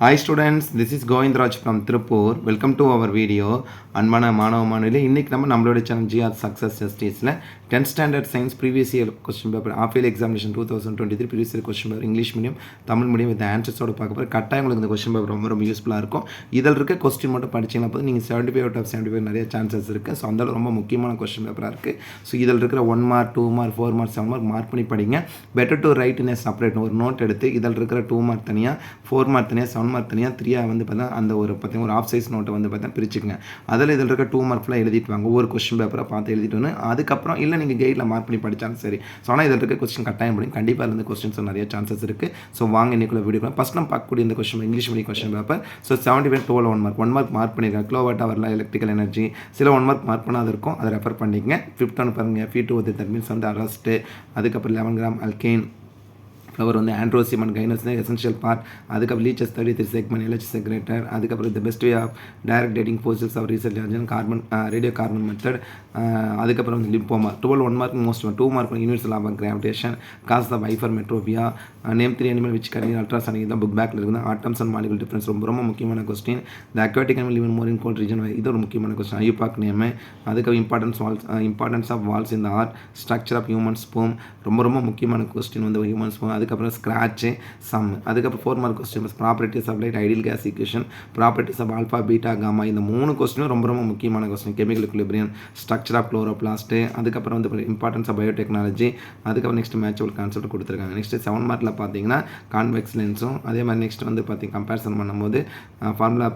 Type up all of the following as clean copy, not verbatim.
Hi students, this is Govindraj from Tripur. Welcome to our video. அன்பான மாணவ மாணவிகளே, இன்னைக்கு நம்மளோட சேனல் GR சக்ஸஸ் ஜஸ்டிஸில் 10th standard science previous year question paper of year examination 2023 previous year question paper English medium Tamil medium with ஆன்சர்ஸோட பார்க்க போகிற கட்டாயம் உங்களுக்கு இந்த கொஸ்டின் பேப்பர் ரொம்ப யூஸ்ஃபுல்லாக இருக்கும். இதில் இருக்க கொஸ்டின் மட்டும் படிச்சிங்கன்னா போது நீங்கள் 75 out of 75 நிறைய சான்சஸ் இருக்குது. ஸோ அந்த ரொம்ப முக்கியமான கொஸ்டின் பேப்பராக இருக்குது. ஸோ இதில் இருக்கிற 1 mark 2 mark 4 mark 7 mark mark பண்ணி படிங்க. Better to right in separate ஒரு நோட் எடுத்து இதில் இருக்கிற 2 mark தனியாக 4 mark தனியாக 7 mark தனியாக 3 வந்து பார்த்தா அந்த ஒரு ஆஃப் சைஸ் நோட்டை வந்து பார்த்தா பிரிச்சுக்கங்க. அதில் இதில் இருக்க 2 mark எழுதிட்டு வாங்க. ஒவ்வொரு கொஸ்டின் பேப்பரை பார்த்து எழுதிட்டு வந்து அதுக்கப்புறம் இல்லை நீங்கள் கைடில் மார்க் பண்ணி படித்தாலும் சரி. ஸோ ஆனால் இதில் இருக்க கொஸ்டின் கட்டாயம் பண்ணி கண்டிப்பாக இருந்து கொஸ்டின்ஸ் நிறைய சான்சஸ் இருக்குது. ஸோ வாங்க இன்னைக்குள்ள வீடியோ ஃபஸ்ட் நம்ம பார்க்கக்கூடிய இந்த question English medium question paper. So 75 12 1 mark பண்ணியிருக்காங்க. கிலோவாட் ஹவரில் எலக்ட்ரிக்கல் எனர்ஜி சில 1 mark மார்க் பண்ணாத இருக்கும், அதை ரெஃபர் பண்ணிக்கங்க. 5th ஒன்று பாருங்கள், F2 தட் மீன்ஸ் வந்து அரெஸ்ட்டு. அதுக்கப்புறம் 11 gram அல்கேன் ஃப்ளவர் வந்து ஆண்ட்ரோசியம் அண்ட் கைனஸ் எசென்ஷியல் பார்ட். அதுக்கப்புறம் லீச்சஸ் 33 செக்மெண்ட் எல்ஹெச் செக்ரேட்டர். அதுக்கப்புறம் the best way of direct dating forces of research agent carbon radio carbon method. அதுக்கப்புறம் வந்து lymphoma 12 1 mark most 2 mark universal of gravitation cause of hypermetropia name 3 animal which carrier ultrasonic தான் book பேக்கில் இருக்குது. Atoms and molecule difference ரொம்ப முக்கியமான question. The aquatic animal live more in cold region இது ஒரு முக்கியமான கொஸ்டின். IUPAC name. அதுக்கப்புறம் importance of valves in the heart structure of human sperm ரொம்ப முக்கியமான கொஸ்டின் வந்து ஹியூமன் ஸ்போம். அதுக்கப்புறம் ஸ்க்ராட்ச் சம். அதுக்கப்புறம் 4 mark question properties of light ideal gas equation properties of alpha beta gamma. இந்த 3 கொஸ்டினும் ரொம்ப முக்கியமான question. Chemical equilibrium structure of chloroplast. அதுக்கப்புறம் வந்து இம்பார்ட்டன்ஸ் ஆஃப் பயோடெக்னாலஜி. அதுக்கப்புறம் நெக்ஸ்ட் மேட்சபிள் கான்செப்ட் கொடுத்துருக்காங்க. நெக்ஸ்ட் 7 markல பார்த்தீங்கன்னா கான்வெக்ஸ் லென்ஸும் அதே மாதிரி நெக்ஸ்ட் வந்து பார்த்தீங்கன்னா கம்பேரிசன் பண்ணும்போது formula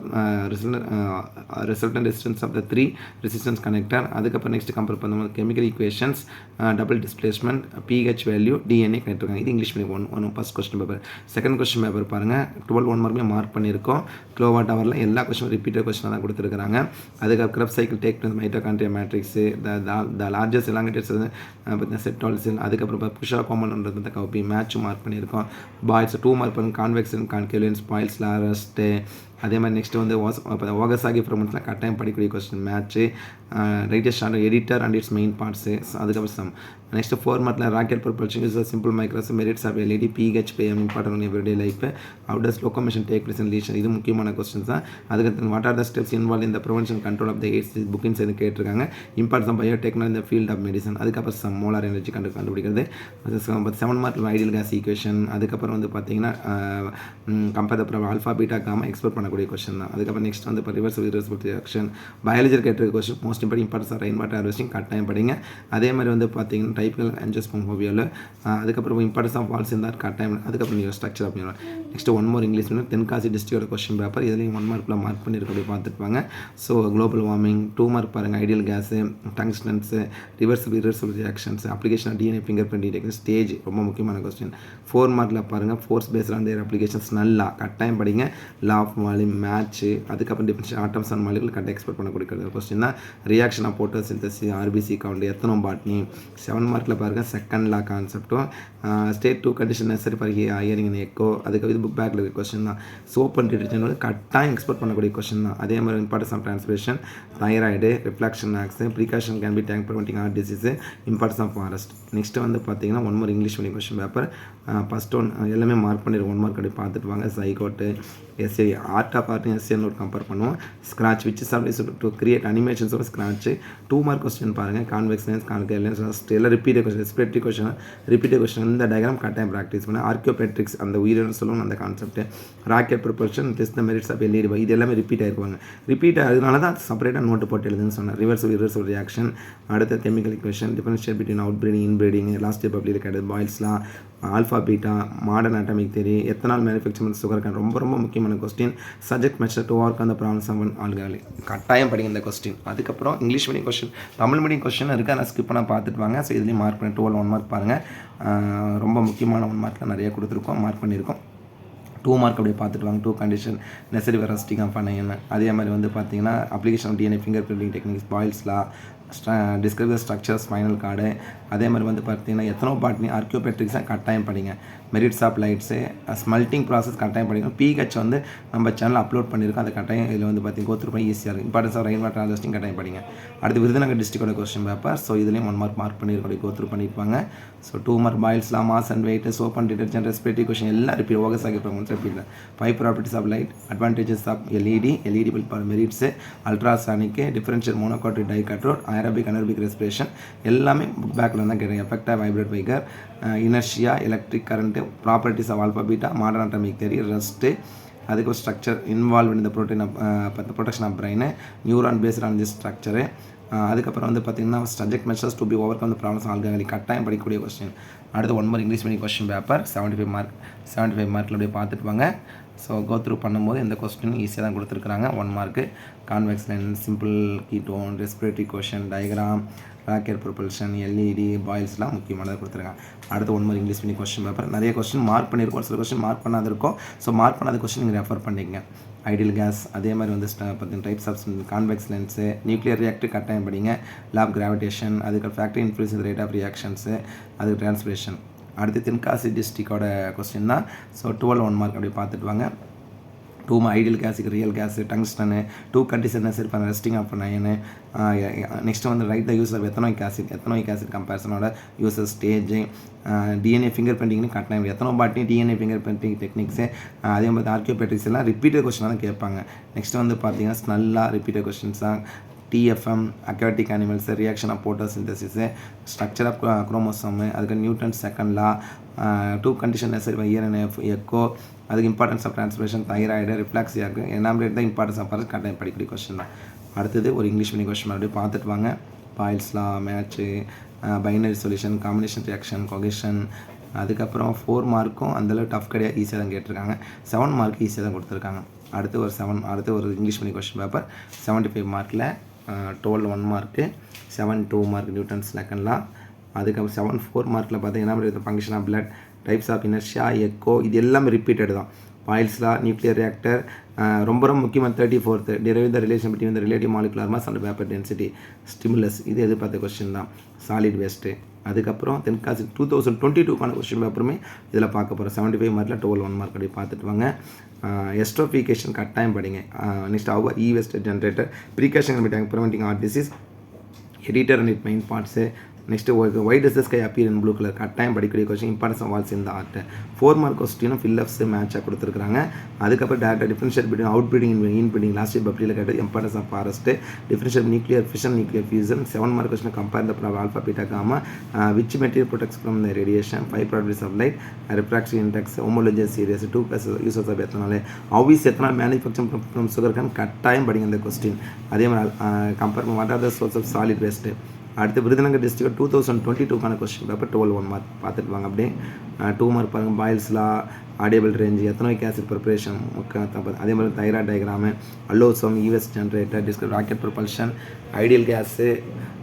resultant resistance of the 3 resistance connector. அதுக்கப்புறம் நெக்ஸ்ட் கம்பேர் பண்ணும்போது chemical equations double displacement pH value DNA connect. இது English medium one first question paper. Second question paper பாருங்கள், 12 1 mark மார்க் பண்ணியிருக்கோம். கிலோவாட் ஹவரில் எல்லா கொஸ்டினும் ரிப்பீட்டட் கொஸ்டினாக தான் கொடுத்துருக்காங்க. அதுக்கப்புறம் Krebs cycle take mitochondria matrix the largest elongated பார்த்தீங்கன்னா செப்டால் செல். அதுக்கப்புறம் புஷா காமன்ன்றது கவுப்பி மேட்ச் மார்க் பண்ணியிருக்கோம். பாய்ஸ் 2 mark கான்வெக்ஷன் கான்கேலியன்ஸ் பாய்ல்ஸ் லாரஸ்ட்டு. அதே மாதிரி நெக்ஸ்ட் வந்து ஓகசாகி ஃப்ரமெண்ட்ஸ்லாம் கட்டாயம் படிக்கக்கூடிய கொஸ்டின் மேட்ச்சு ரைட்டஸ்ட் short editor and its main parts. அதுக்கப்புறம் சம். நெக்ஸ்ட் 4 markல rocket propulsion is simple micros merits of LED pH PM important everyday life how does locomotion take place in lesion. இது முக்கியமான questions தான். அதுக்கு what are the steps involve இந்த prevention control of the AIDS bookings எது கேட்டிருக்காங்க. Importance of biotechnology இந்த field of medicine. அதுக்கப்புறம் sum molar energy கண்டுபிடிக்கிறது. 7 mark ஐடியல் கேஸ் ஈக்குவேஷன். அதுக்கப்புறம் வந்து பார்த்தீங்கன்னா compare the alpha beta gamma expect பண்ணக்கூடிய கொஸ்டின் தான். அதுக்கப்புறம் நெக்ஸ்ட் வந்து இப்போ ரிவர்சிபிள் ரியாக்ஷன் பயாலஜி கேட்டிருக்க question most importance of rain water harvesting கட்டாயம் படிங்க. அதே மாதிரி வந்து பார்த்தீங்கன்னா டைப்பிக்கல் ஆஞ்சியோஸ்போம் ஹோவியோவில் அதுக்கப்புறம் இம்பார்ட்டன்ஸ் ஆஃப் வால்ஸ் இருந்தால் கட்டாயம். அதுக்கப்புறம் ஸ்ட்ரக்சர் அப்படின்னு next 1 more English medium Tenkasi டிஸ்ட்ரிக்டோட கொஸ்டின் பேப்பர். இதுலேயும் 1 markல மார்க் பண்ணியிருக்க பார்த்துருப்பாங்க. ஸோ குளோபல் வார்மிங் 2 mark பாருங்கள், ideal gas tungstens reversible reactions application DNA finger print detection stage ரொம்ப முக்கியமான கொஸ்டின். 4 markல பாருங்கள் force based on their applications நல்லா கட்டாயம் படிங்க. Law of volume match. அதுக்கப்புறம் டிஃபரன்ஷியல் ஆட்டம்ஸ் அண்ட் மாலிகுல் கட்டாயம் எக்ஸ்பெக்ட் பண்ணக்கூடிய கொஸ்டின் தான். Reaction of photosynthesis RBC count எத்தனோ botany. 7 markல பாருங்கள் செகண்ட் லா கான்செப்டும் state 2 condition necessary for hearing in echo. அதுக்கு இது புக் பேக்கில் இருக்க கொஸ்டின் தான். சோப் அண்ட் டிடர்ஜென்ட் வந்து கட்டாயம் எக்ஸ்பெக்ட் பண்ணக்கூடிய கொஸ்டின் தான். அதே மாதிரி importance of transpiration thyroid reflection ஆக்ஸ் ப்ரிகாஷன் கேன் பி டேங்க் preventing heart disease importance of forest. Next வந்து பார்த்தீங்கன்னா 1 more English medium question paper. First one எல்லாமே மார்க் பண்ணிடுவோம். 1 mark அப்படி பார்த்துட்டு வாங்க. Zygote SA art of art எஸ்ஏன்னு ஒரு கம்பேர் பண்ணுவோம். Scratch which is always to create animations of scratch. 2 mark question பாருங்கள். கான்வெக்ஸ் லென்ஸ் கான்கேலியன்ஸ் எல்லாம் repeated question respiratory question repeated question. இந்த டயக்ராம் கட்டாயம் ப்ராக்டிஸ் பண்ண. ஆர்கியோபெட்ரிக்ஸ் அந்த உயிரினம் சொல்லுவோம் அந்த concept. Rocket propulsion test the merits of LED இது எல்லாமே ரிப்பீட் ஆகிருப்பாங்க. ரிப்பீட் அதனால தான் செப்பரேட்டாக நோட்டு போட்டு எழுதுன்னு சொன்னேன். Reversible reaction. அடுத்த chemical equation differential between out breeding in breeding last public கிடையாது பாய்ல்ஸ்லாம் alpha beta modern atomic theory ethanol manufacturing sugar cane ரொம்ப முக்கியமான question. Subject measure to work அந்த ப்ராப்ளம்ஸ் ஆஃப் ஆல்கஹாலிக் கட்டாயம் படிங்க இந்த கொஸ்டின். அதுக்கப்புறம் English medium question Tamil medium question இருக்குது, ஆனால் ஸ்கிப் பண்ணால் பார்த்துட்டு வாங்க. ஸோ இதுலேயும் மார்க் பண்ணி 12 1 mark பாருங்கள். ரொம்ப முக்கியமான 1 markல நிறைய கொடுத்துருக்கோம், மார்க் பண்ணியிருக்கோம். 2 mark அப்படியே பார்த்துட்டு வாங்க. 2 கண்டிஷன் நெசரி வெராசிட்டிங் ஆஃப் பண்ண. அதே மாதிரி வந்து பார்த்தீங்கன்னா application of DNA fingerprinting techniques Boyle's law describe the structure spinal cord. அதே மாதிரி வந்து பார்த்தீங்கன்னா எத்தனோ பாட்னி ஆர்கியோபெட்ரிக்ஸாக கட்டாயம் படிங்க. Merits of lights smelting process கட்டாயம் படிக்கணும். பிஹெச் வந்து நம்ம சேனல் அப்லோட் பண்ணியிருக்கோம், அதை கட்டாயம் இதில் வந்து பார்த்தீங்கன்னா கோத்ரூ பண்ணி ஈஸியாக இருக்கும். Importance of rain water harvesting கட்டாயம் படிங்க. அடுத்து விருதுநகர் டிஸ்ட்ரிக்டோட கொஸ்டின் பேப்பர். ஸோ இதுலேயும் 1 mark பண்ணியிருக்கோம் கோத்ரூ பண்ணியிருப்பாங்க. ஸோ 2 mark பாயில்ஸ்லாம் mass and weight soap and detergent respiratory question எல்லாம் repeat Okazaki repeat 5 properties of light, advantages of LED bulb for merits, ultrasonic, differential monocotic dicathode, aerobic anaerobic respiration எல்லாமே book பேக்கில் தான் கேட்குறேன். எஃபெக்டாக vibrate வைக்கர், inertia, electric current, properties of alpha beta, modern atomic theory, rest, அதுக்கு structure involve இந்த protein protection of brain, neuron based on this structure. அதுக்கப்புறம் வந்து பார்த்திங்கன்னா subject measures to be overcome the problems alcoholic கட்டாயம் படிக்கக்கூடிய கொஸ்டின். அடுத்து 1 more English medium question paper 75 mark. 75 மார்க்கில் அப்படியே பார்த்துட்டு வாங்க. ஸோ கோ த்ரூ பண்ணும்போது எந்த கொஸ்டினும் ஈஸியாக தான் கொடுத்துருக்குறாங்க. 1 mark convex lens, simple ketone, respiratory question, diagram, rocket propulsion, LED, பாயில்ஸ்லாம் முக்கியமானதாக கொடுத்துருக்காங்க. அடுத்து 1 more English medium question paper. நிறைய கொஸ்டின் மார்க் பண்ணியிருக்கோம், சில கொஸ்டின் மார்க் பண்ணாத இருக்கும். ஸோ மார்க் பண்ணாத கொஸ்டின் நீங்கள் ரெஃபர் பண்ணிக்கங்க. ஐடியல் கேஸ், அதே மாதிரி வந்து பார்த்தீங்கன்னா types of convex lens, nuclear reactor கட்டாயம் படிங்க, லா ஆஃப் கிராவிடேஷன், அதுக்கு ஃபேக்டரி இன்ஃப்ளூயன்ஸ் இந்த ரேட் ஆஃப் ரியாக்ஷன்ஸு, அதுக்கு டிரான்ஸ்பிரேஷன். அடுத்து தென்காசி டிஸ்ட்ரிக்டோட கொஸ்டின் தான். ஸோ 12 1 மார்க் அப்படி பார்த்துட்டு வாங்க. 2 ஐடியல் கேஸுக்கு ரியல் கேஸு, டங்ஸ்டனு, 2 கண்டிஷன் இருப்பாங்க, ரெஸ்டிங் ஆஃப் அயனு. நெக்ஸ்ட்டு வந்து write the use of ethanoic acid கம்பேரிசனோட யூசஸ், ஸ்டேஜு, டிஎன்ஏ ஃபிங்கர் பிரிண்டிங்னு கட்டினாங்க. எத்தனோ பாட்டி டிஎன்ஏ ஃபிங்கர் பிரிண்டிங் டெக்னிக்ஸு, அதே மாதிரி ஆர்கியோபேட்ரிக்ஸ் எல்லாம் ரிப்பீட்டட் கொஸ்டினாக தான் கேட்பாங்க. நெக்ஸ்ட்டு வந்து பார்த்தீங்கன்னா ஸ்னல்லாக repeated கொஸ்டின்ஸாக, TFM, aquatic animals, reaction of photosynthesis, structure of chromosome, அதுக்கு Newton second law, 2 condition necessary hear and echo, அதுக்கு இம்பார்ட்டன்ஸ் ஆஃப் டிரான்ஸ்பிரேஷன், தைராய்டு, ரிஃப்ளாக்ஸியாக்கு எனாமரேட் தான் இம்பார்ட்டன்ஸ் ஆஃப் கட்டாயம் படிக்கக்கூடிய கொஸ்டின் தான். அடுத்தது ஒரு இங்கிலீஷ் மீடியம் கொஸ்டின் மறுபடியும் பார்த்துட்டு வாங்க. Boyle's law, match, binary solution, combination reaction, கொகேஷன். அதுக்கப்புறம் 4 மார்க்கும் அந்தளவு டஃப் கிடையாது, ஈஸியாக தான் கேட்டிருக்காங்க. 7 மார்க் ஈஸியாக தான் கொடுத்துருக்காங்க. அடுத்து ஒரு இங்கிலீஷ் மீடியம் கொஸ்டின் பேப்பர் 75 மார்க்கில் 12 1 மார்க்கு, 7 2 மார்க் நியூட்டன் செகண்ட் லா. அதுக்கப்புறம் 7 4 மார்க்கில் பார்த்தீங்கன்னா function of blood, types of inertia, echo, இது எல்லாமே ரிப்பீட்டட் தான். பாயில்ஸ்லா, நியூக்ளியர் ரியாக்டர், ரொம்ப முக்கியமாக 34th drive the relation between the relative molecular mass and vapour density, stimulus, இது எதிர்பார்த்த கொஸ்டின் தான். Solid waste. அதுக்கப்புறம் தென்காசி 2022க்கான கொஸ்டின் பேப்பருமே இதில் பார்க்க போகிறோம். 75 மார்க்கில் 12 1 மார்க் அப்படி பார்த்துட்டு வாங்க. எஸ்ட்ரோஃபிகேஷன் கட்டாயம் படிங்க. நெக்ஸ்ட் அவர் waste generator, precaution preventing heart disease, editor and it main parts. Next why does the sky appear in blue colour கட்டாயம் படிக்கக்கூடிய கொஸ்டின். இம்பார்ட்டன்ஸ் ஆஃப் வால்ஸ் இந்த ஆர்ட் 4 மார்க் கொஸ்டினும் ஃபில்லப்ஸு மேட்சாக கொடுத்துருக்காங்க. அதுக்கப்புறம் டேரக்டாக differentiate between outbreeding inbreeding last பப்ளியில் கேட்டது importance of forest, differential nuclear fission, nuclear fusion. 7 mark question compare the alpha beta gamma, which material protects from the radiation, 5 properties of light, refraction index, homologous series, 2 uses of ethanol, how's ethanol manufacture from sugar cane கட்டாயம் படிங்க இந்த question. அதே மாதிரி compare what are the source of solid waste. அடுத்து Virudhunagar district 2022க்கான question paper 12 1 mark பார்த்துட்டு வாங்க. அப்படியே 2 மார்க் பாருங்கள். Boyle's law, audible range, ethanoic acid preparation, அதே மாதிரி thyroid diagram, allosome, US generator, describe rocket propulsion, ideal gas,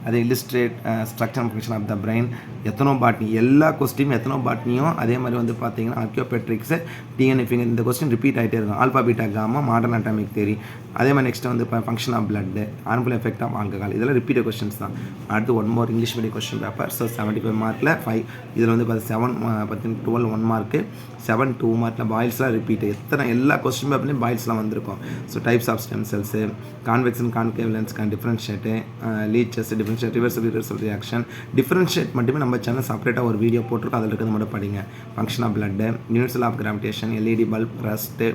அது illustrate structure function of the brain, ethnobotany, எல்லா கொஸ்டினும் எத்தனோ பாட்னியும். அதே மாதிரி வந்து பார்த்தீங்கன்னா ஆர்கியோபேட்ரிக்ஸு, டிஎன்ஏ ஃபிங்கர், இந்த கொஸ்டின் ரிப்பீட் ஆகிட்டே இருக்கும். Alpha beta gamma, modern atomic theory. அதே மாதிரி நெக்ஸ்ட் வந்து function of blood, harmful effect of alcohol, இதெல்லாம் ரிப்பீட்டட் கொஸ்டின்ஸ் தான். அடுத்து 1 more English medium question paper. So 75 மார்க்கில் 5 இதில் வந்து 12 1 மார்க்கு, 7 2 மார்க்கில் பாயில்ஸ்லாம் ரிப்பீட். எல்லா கொஸ்டின் பேப்பர்லையும் பாயில்ஸ்லாம் வந்திருக்கும். So types of stem cells, convex and concave lens, differentiate, leeches, reversal reaction, differentiate மட்டுமே நம்ம சேனல் செப்பரேட்டாக ஒரு வீடியோ போட்டிருக்கோம், அதில் இருக்கிறது மட்டும் படிங்க. Function of blood, universal of gravitation, LED bulb, rust.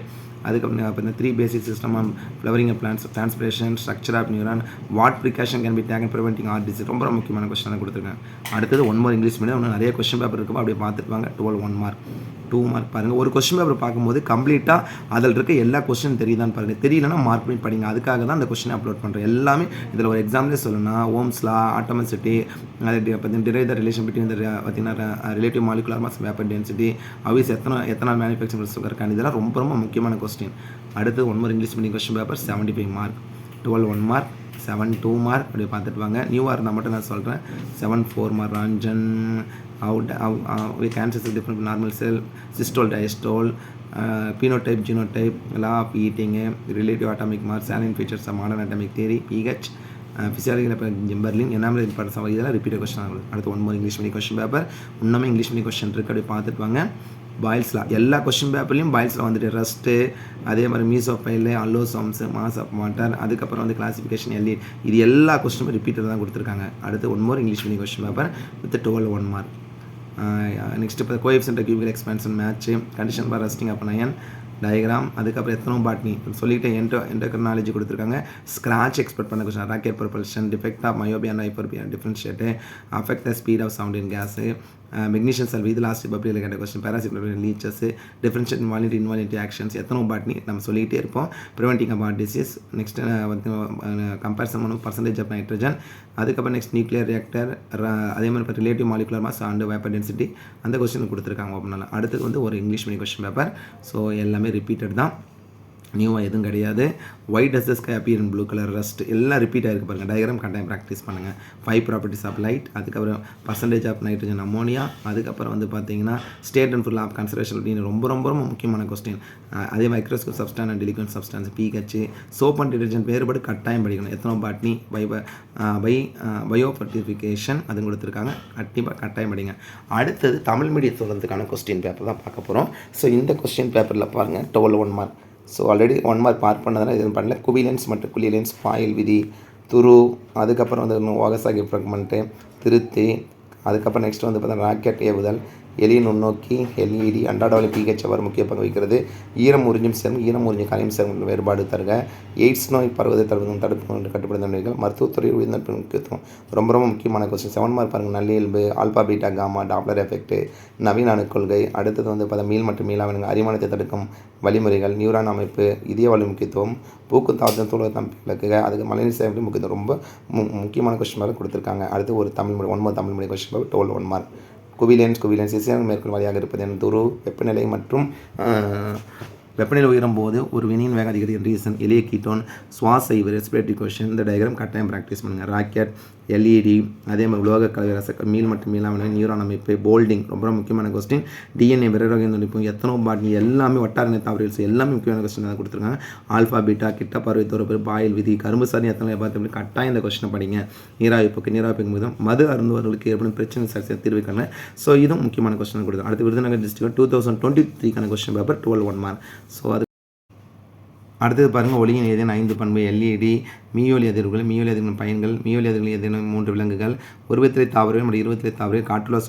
அதுக்கப்புறம் பார்த்தீங்கன்னா 3 basic system of flowering plants, transpiration, structure of neuron, what precaution can be taken preventing heart disease, ரொம்ப முக்கியமான கொஸ்டின் கொடுத்துருக்கேன். அடுத்தது 1 more இங்கிலீஷ் மீடியம், இன்னும் நிறைய கொஸ்டின் பேப்பர் இருக்கும், அப்படியே பார்த்துட்டு வாங்க. 12 1 மார்க் 2 மார்க் பாருங்கள். ஒரு கொஸ்டின் பேப்பர் பார்க்கும்போது கம்ப்ளீட்டாக அதில் இருக்க எல்லா கொஸ்டின் தெரியுதான்னு பாருங்கள். தெரியலன்னா மார்க் பண்ணி படிங்க. அதுக்காக தான் அந்த கொஸ்டினை அப்லோட் பண்ணுறேன். எல்லாமே இதில் ஒரு எக்ஸாம்பிளே சொல்லணும்னா ஓம்ஸ்லா, ஆட்டோமசிட்டி, அது பார்த்தீங்கன்னா derive the relation between the பார்த்தீங்கன்னா relative molecular mass, vapour density, how is ethanol manufacturing sugar cane, இதெல்லாம் ரொம்ப முக்கியமான கொஸ்டின். அடுத்து 1 more English medium question paper 75 mark, 12 1 mark, 7 2 mark அப்படி பார்த்துட்டு வாங்க. நியூவாக இருந்தால் மட்டும் நான் சொல்கிறேன். 7 4 mark Roentgen, cancer cell different normal cell, systole diastole, phenotype, genotype, law of eating, relative atomic mass, salient features of modern atomic theory, pH, physiological Gimberlin, enamel importance of இதெல்லாம் repeated question ஆகும். அடுத்து 1 more English medium question paper. இன்னுமே English medium question இருக்குது, அப்படி பார்த்துட்டு வாங்க. பாயில்ஸ்லாம் எல்லா question பேப்பர்லையும் பாயில்ஸில் வந்துட்டு ரஸ்ட்டு, அதே மாதிரி மீசோஃபைலு, அல்லோசோம்ஸு, மாஸ் ஆஃப் வாட்டர், அதுக்கப்புறம் வந்து கிளாசிஃபிகேஷன் LED, இது எல்லா கொஸ்டினும் ரிப்பீட்டட் தான் கொடுத்துருக்காங்க. அடுத்து 1 more English medium question paper with 12 1 mark. Next இப்போ coefficient cubical expansion match, condition for rusting of iron, diagram, அதுக்கப்புறம் எத்தனோ பாட்னி சொல்லிட்டு என்டோக்ரைனாலஜி கொடுத்துருக்காங்க. ஸ்க்ராட்ச் எக்ஸ்பெக்ட் பண்ண question, rocket propulsion, defect of myopia and hyperopia differentiate, affect the speed of sound in gas, magnesium சல்வி, இது last பப்ளியில் கேட்ட question, paracetamol leeches, differentiate involuntary involuntary actions, ethnobotany நம்ம சொல்லிகிட்டே இருப்போம். ப்ரிவென்டிங் அபார்ட் டிசீஸ், நெக்ஸ்ட் வந்து comparison பண்ணும் percentage of nitrogen, அதுக்கப்புறம் நெக்ஸ்ட் நியூக்ளியர் ரியாக்டர், அதே மாதிரி இப்போ relative molecular mass and vapour density, அந்த கொஸ்டின் கொடுத்துருக்காங்க ஓப்பனால. அடுத்தது வந்து ஒரு English medium question paper. So எல்லாமே ரிப்பீட்டட் தான், நியூவாக எதுவும் கிடையாது. White does the sky appear in blue colour rust, எல்லாம் ரிப்பீட் ஆகிருக்கு பாருங்கள். டயக்ராம் கட்டாயம் ப்ராக்டிஸ் பண்ணுங்கள். 5 ப்ராப்பர்ட்டிஸ் ஆஃப் லைட், அதுக்கப்புறம் பர்சன்டேஜ் ஆஃப் நைட்ரஜன் அமோனியா, அதுக்கப்புறம் வந்து பார்த்தீங்கன்னா state and full of conservation அப்படின்னு ரொம்ப ரொம்ப ரொம்ப முக்கியமான கொஸ்டின். அதே மைக்ரோஸ்கோப் சப்ஸ்டான்ஸ் அண்ட் டெலிகன் substance, pH, soap and detergent வேறுபாடு கட்டாயம் படிக்கணும். எத்தனோ பாட்னி, பயோஃபர்டிஃபிகேஷன் அது கொடுத்துருக்காங்க, கட்டாயம் படிங்க. அடுத்தது தமிழ் மீடியம் சொல்கிறதுக்கான கொஸ்டின் பேப்பர் தான் பார்க்க போகிறோம். ஸோ இந்த கொஸ்டின் பேப்பரில் பாருங்கள் 1 mark. So already 1 mark mark பண்ணதால் எதுவும் பண்ணல. குவிலன்ஸ் மற்றும் குலியலன்ஸ், பாயில் விதி, துரு, அதுக்கப்புறம் வந்து ஓகசாகி ஃப்ராக்மெண்ட்டு, திருத்தி, அதுக்கப்புறம் நெக்ஸ்ட் வந்து பார்த்தா ராக்கெட் ஏவுதல், எளிய நுண்ணோக்கி, LED, அன்றாட pH எவ்வாறு முக்கிய பங்கு வகிக்கிறது, ஈரம் உறிஞ்சும் சேர்மம், ஈரம் உறிஞ்சும் கனிம சேர்மம் வேறுபாடு தருக, எய்ட்ஸ் நோய் பரவுவதை தடுப்பதும் கட்டுப்படுத்தும் நோய்கள், மருத்துவத்துறை உயிர்நட்பு முக்கியத்துவம் ரொம்ப ரொம்ப முக்கியமான கொஸ்டின். 7 மார்க் பாருங்கள். நல்லியல்பு, alpha beta gamma, Doppler effect, நவீன அணுக்கொள்கை, அடுத்தது வந்து பார்த்தா மீள் மற்றும் மீளாவினங்கள், அரிமானத்தை தடுக்கும் வழிமுறைகள், நியூரான் அமைப்பு, இதய வாழ்வு முக்கியத்துவம், பூக்கு தாழ்த்தம் தோல் தம்பி விளக்குக, அதுக்கு மழைநீர் சேமிப்பு முக்கியத்துவம் ரொம்ப முக்கியமான கொஸ்டின் மாதிரி கொடுத்துருக்காங்க. அடுத்து ஒரு தமிழ் மொழி 1 தமிழ் மொழி கொஸ்டின் பேப்பர் 1 மார்க். குவிலன்ஸ் இசையான மேற்கொள் வழியாக இருப்பது என துரு, வெப்பநிலை மற்றும் வெப்பநிலை உயரும் போது ஒரு வினையின் வேக அதிகரிக்கும் ரீசன், எளிய கீட்டோன், சுவாச இவர், ரெஸ்பிரேட்டரி கொஸ்டின். இந்த டயக்ராம் கட்டாயம் ப்ராக்டிஸ் பண்ணுங்கள். ராக்கெட், LED, அதே மாதிரி உலோக கலவை ரசக்கள், மீள் மற்றும் மீளாவினை, நியூரான் அமைப்பு, போல்டிங் ரொம்ப முக்கியமான கொஸ்டின். DNA விரரோக துடிப்பு, எத்தனோ பாட்னி, எல்லாமே வட்டார தாவரல்ஸ் எல்லாமே முக்கியமான கொஸ்டின் தான் கொடுத்துருக்காங்க. ஆல்ஃபா பீட்டா, கிட்ட பார்வை தோறப்பு, பாயில் விதி, கரும்பு சாரி எத்தனை பார்த்து கட்டாயம் இந்த கொஸ்டினை படிங்க. நீராவிப்புக்கு முதல் மது அருந்துவர்களுக்கு ஏற்படும் பிரச்சனை சரி தீர்வுக்கான. ஸோ இதுவும் முக்கியமான கொஸ்டின் கொடுத்துருக்காங்க. அடுத்து Virudhunagar district 2023 question paper 1 mark. So அது அடுத்தது பாருங்கள். ஒளியின் ஏதேனும் 5 பண்பு, LED, மீயொலி அதிர்வுகள், மீயொலி அதிர்வுகளின் பயன்கள், மீயொலி அதிர்வுகள் ஏதேனும் 3 விலங்குகள், உருவத்திலே தாவரம் மற்றும் 20 தாவரம், காற்றுலா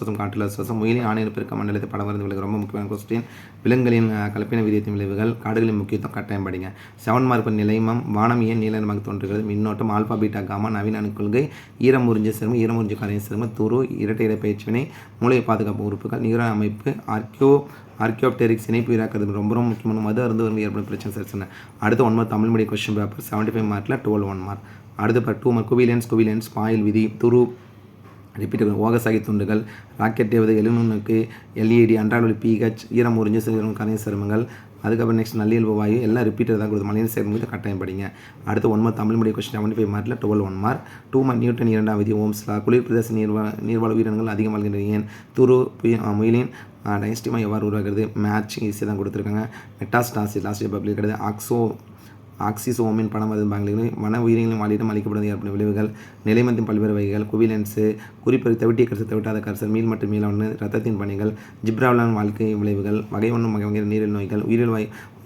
சுவாசம், முயலின் ஆணையர் பெருக்க மண்டலத்தை படம் வரது விலகு ரொம்ப முக்கியமான கொஸ்டின். விலங்குகளின் கலப்பின வீரியத்தின் விளைவுகள், காடுகளின் முக்கியத்துவம் கட்டாயம் படிங்க. 7 மார்க் நிலைமம், வானம் ஏன் நீல நிறமாக தோன்றுகிறது, மின்னோட்டம், ஆல்பா பீட்டா காமா, நவீன அணுக்கொள்கை, ஈரம் உறிஞ்ச சேர்மம், ஈரம் உறிஞ்ச கரையும் சேர்மம், துரு, இரட்டை இடப்பெயர்ச்சி வினை, மூளை பாதுகாப்பு உறுப்புகள், நியூரான் அமைப்பு, ஆர்கியோப்டெரிக்ஸ், இணைப்பு இராக்கிறது ரொம்ப ரொம்ப முக்கியமான. மது அருந்து ஏற்படும் பிரச்சனை சரி. அடுத்து 1 mark Tamil medium question paper 75 மார்க்கில் 1 மார்க். அடுத்து 2 மார்க் குவிலன்ஸ், பாயில் விதி, துரு, ரிப்பீட் ஓகசாகி துண்டுகள், ராக்கெட் ஏவது, எலுமினுக்கு, LED, அன்றாட pH, ஈரம் உறிஞ்சு சேர்மம், கரைய சேர்மங்கள், அதுக்கப்புறம் நெக்ஸ்ட் நல்லியல்பு வாயு, எல்லாம் ரிப்பீட்டர் தான் கொடுத்து மலையின் சேர்மம் கட்டாயம் படிங்க. அடுத்து 1 மார்க் தமிழ் மீடியம் கொஸ்டின் 75 மார்க்கில் 1 மார்க். 2 மார்க் நியூட்டன் 2ஆம் விதி, ஓம்ஸ் லா, குளிர் பிரதேச நீர்வாழ் உயிரினங்கள் அதிகம் வாழ்கின்றன ஏன், துரு, முயலின் டைஸ்டிமா எவ்வாறு உருவாகிறது, மேட்சிங் ஈஸியாக தான் கொடுத்துருக்காங்க. மெட்டாஸ்டாசிஸ் லாஸ்ட் பப்ளிக் கிடையாது. ஆக்சிசோமின் படம் பாங்களில் வன உயிரினங்களின் வாழிடம் அளிக்கப்படுவது ஏற்படும் விளைவுகள், நிலைமத்தின் பல்வேறு வகைகள், குவிலன்ஸு, குறிப்பறி தவிட்டிய கரிசல் தவிட்டாத கரிசல், மீள் மற்றும் மீளான இரத்தத்தின் பணிகள், ஜிப்ராவிலான வாழ்க்கை விளைவுகள், வகை 1 வகை நீரில் நோய்கள், உயிரியல்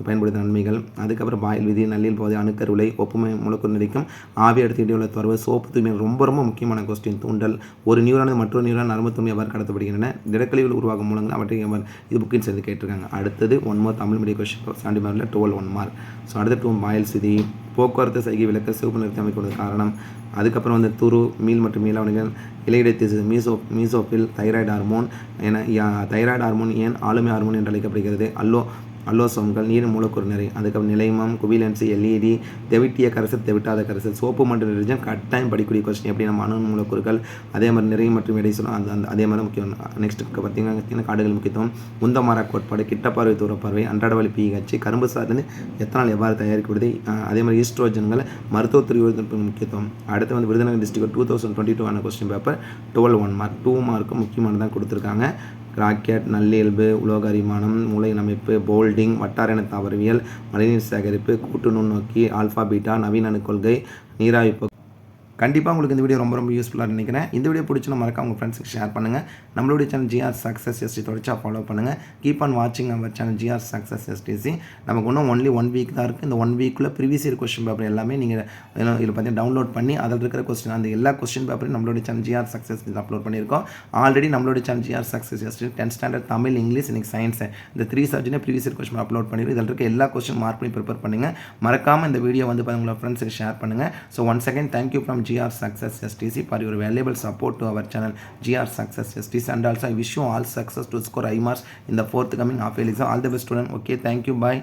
பயன்படுத்த நன்மைகள், அதுக்கப்புறம் பாயில் விதி, நல்லில் போதை, அணுக்கருளை, ஒப்புமை முழுக்கு நெறிக்கும், ஆவி அடுத்து இடையுள்ள தொடர்பு, சோப்பு தூய்மை ரொம்ப ரொம்ப முக்கியமான கொஸ்டின். தூண்டல், ஒரு நியூரானது மற்றொரு நியூரான் நரம்பு தூய்மை எவ்வாறு கடத்தப்படுகின்றன, திடக்கழிவில் உருவாகும் மூலங்கள் அவற்றை இது புக்கின் சேர்ந்து கேட்டிருக்காங்க. அடுத்தது 1 மார்க் தமிழ் மீடியம் கொஸ்டின் 70 மார்க்கில் 1 மார்க். ஸோ அடுத்த 2 பாயில் விதி, போக்குவரத்து சைகை விளக்க சிவப்பு நிறுத்தி அமைக்கப்படுவது காரணம், அதுக்கப்புறம் வந்து துரு, மீள் மற்றும் மீளாவணிகள், இலையிடை மீசோப்பில், தைராய்டு ஹார்மோன் தைராய்டு ஹார்மோன் ஏன் ஆளுமை ஹார்மோன் என்று அழைக்கப்படுகிறது, அல்லோசோம்கள், நீர் மூலக்கூறு நிறை, அதுக்கப்புறம் நிலைமம், குவிலன்ஸ், LED, தெவிட்டிய கரைசல், தெவிட்டாத கரைசல், சோப்பு மற்றும் டிடர்ஜென்ட் கட்டாயம் படிக்கூடிய கொஸ்டின். எப்படி நம்ம அணு மூலக்கூறுகள், அதே மாதிரி நிறை மற்றும் எடை சொல்லும் அதே மாதிரி முக்கியம். நெக்ஸ்ட் பார்த்தீங்கன்னா காடுகள் முக்கியத்துவம், உந்தமாரா கோட்பாடு, கிட்டப்பார்வை தூரப்பார்வை, அன்றாட pH, கரும்பு சார்ந்து எத்தனால் எவ்வாறு தயாரிக்கப்படுது, அதே மாதிரி ஈஸ்ட்ரோஜன்கள், மருத்துவத்துறை முக்கியத்துவம். அடுத்து வந்து Virudhunagar district 2022 question paper 1 mark. 2 mark முக்கியமானதான் கொடுத்துருக்காங்க. ராக்கெட், நல்லியல்பு, உலோக அரிமானம், மூளையின் அமைப்பு, போல்டிங், வட்டார தாவரவியல், மழைநீர் சேகரிப்பு, கூட்டு நுண்ணோக்கி, ஆல்ஃபா பீட்டா, நவீன அணுக்கொள்கை, நீராவிப்பு, கண்டிப்பாக உங்களுக்கு இந்த வீடியோ ரொம்ப யூஸ்ஃபுல்லாக நினைக்கிறேன். இந்த வீடியோ பிடிச்சுன்னா மறக்காம உங்கள் ஃப்ரெண்ட்ஸுக்கு ஷேர் பண்ணுங்கள். நம்மளுடைய சேனல் ஜிஆர் சக்ஸஸ் எஸ்டி தொடர்ச்சியாக ஃபாலோ பண்ணுங்கள். கீப் ஆன் வாட்சிங் our channel GR success STC. நமக்கு இன்னும் ஒன்லி 1 வீக் தான் இருக்குது. இந்த 1 வீக்குள்ளே ப்ரீவியஸ் இயர் கொஸ்டின் பேப்பர் எல்லாமே நீங்கள் இதில் பார்த்தீங்கன்னா டவுன்லோட் பண்ணி அதில் இருக்கிற கொஸ்டின் அந்த எல்லா கொஸ்டின் பேப்பரையும் நம்மளுடைய சேனல் ஜிஆர் சக்ஸஸ் அப்லோட் பண்ணியிருக்கோம். ஆல்ரெடி நம்மளுடைய channel GR success ST 10th standard Tamil, English, இன்னைக்கு சயின்ஸ் இந்த 3 சப்ஜெக்ட்னே ப்ரீவியஸ் இயர் கொஸ்டின் அப்லோட் பண்ணிடுறோம். இதில் இருக்க எல்லா கொஸ்டின் மார்க் பண்ணி ப்ரிப்பேர் பண்ணுங்கள். மறக்காமல் இந்த வீடியோ வந்து உங்களோட ஃப்ரெண்ட்ஸுக்கு ஷேர் பண்ணுங்கள். So once again thank you from GR Success STC for your valuable support to our channel GR Success STC, and also I wish you all success to score high marks in the forthcoming half yearly exam. All the best student. Okay, thank you, bye.